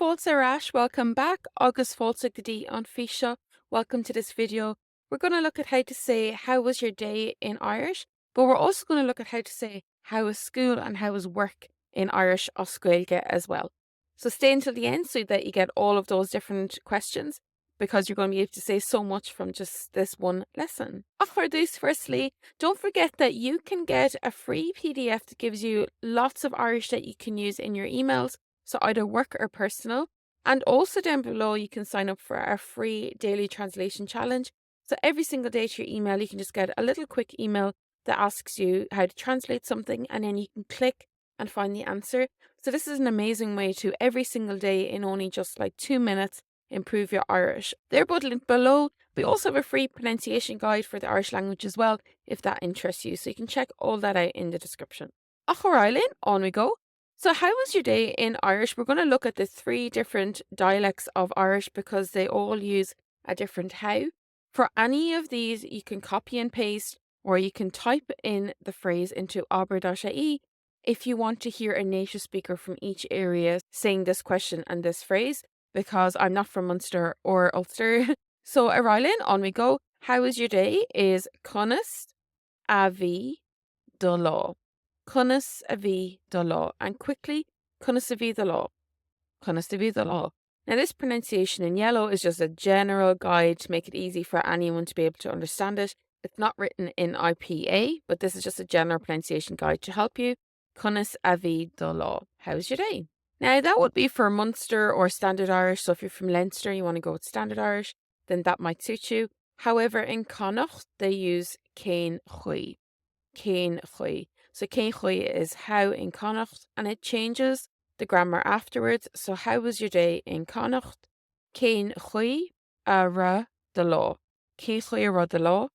Fáilte arás, welcome back. Agus fáilte go dtí an físeo. Welcome to this video. We're going to look at how to say how was your day in Irish, but we're also going to look at how to say how was school and how was work in Irish os Gaeilge as well. So stay until the end so that you get all of those different questions, because you're going to be able to say so much from just this one lesson. For this, firstly, don't forget that you can get a free PDF that gives you lots of Irish that you can use in your emails, so either work or personal. And also down below, you can sign up for our free daily translation challenge. So every single day to your email, you can just get a little quick email that asks you how to translate something, and then you can click and find the answer. So this is an amazing way to every single day in only just like 2 minutes improve your Irish. They're both linked below. We also have a free pronunciation guide for the Irish language as well, if that interests you. So you can check all that out in the description. Achor on we go. So how was your day in Irish? We're going to look at the 3 different dialects of Irish because they all use a different how. For any of these, you can copy and paste, or you can type in the phrase into aber.ie if you want to hear a native speaker from each area saying this question and this phrase, because I'm not from Munster or Ulster. So Arilyn, on we go. How was your day is Conas Avi do law. Conas Avi do law. And quickly, Conas Avi do law. Conas Avi do law. Now this pronunciation in yellow is just a general guide to make it easy for anyone to be able to understand it. It's not written in IPA, but this is just a general pronunciation guide to help you. Conas Avi do law. How's your day? Now that would be for Munster or Standard Irish. So if you're from Leinster, you want to go with Standard Irish, then that might suit you. However, in Connacht, they use céin chuí. Céin chuí. So céin chuí is how in Connacht, and it changes the grammar afterwards. So how was your day in Connacht? Céin chuí a ra de law. Céin chuí a ra de law.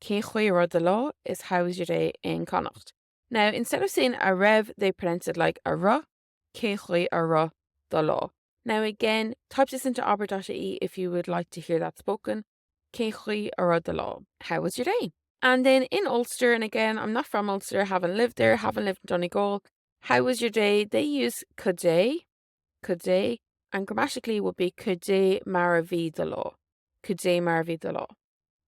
Céin chuí a ra de law is how was your day in Connacht. Now, instead of saying a rev, they pronounce it like a ra. Céin chuí a ra de law. Now again, type this into aber.ie if you would like to hear that spoken. Céin chuí a ra de law. How was your day? And then in Ulster, and again, I'm not from Ulster, haven't lived there, haven't lived in Donegal. How was your day? They use could and grammatically would be could maraví de law. Could maraví de law.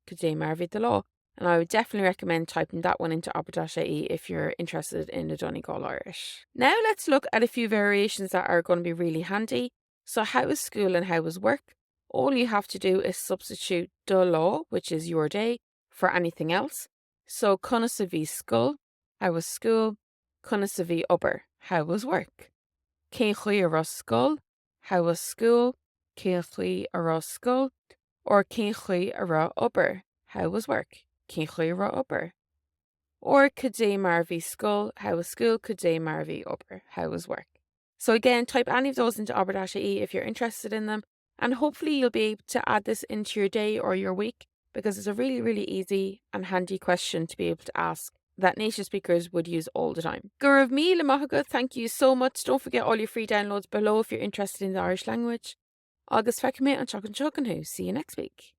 Could maraví de law. And I would definitely recommend typing that one into aber.ie if you're interested in the Donegal Irish. Now let's look at a few variations that are going to be really handy. So how was school and how was work? All you have to do is substitute do law, which is your day, for anything else. So conas a bhí school, how was school? Conas a bhí obair, how was work? Cén chuí a ra school, how was school? Cén chuí a ra school. Or cén chuí a ra obair, how was work? Cén chuí a ra obair. Or cudé mar bhí school, how was school? Cudé mar bhí obair, how was work? So again, type any of those into aber.ie if you're interested in them, and hopefully you'll be able to add this into your day or your week, because it's a really, really easy and handy question to be able to ask that native speakers would use all the time. Gurav mi le thank you so much. Don't forget all your free downloads below if you're interested in the Irish language. Agus feicimé an seach an seach an hu. See you next week.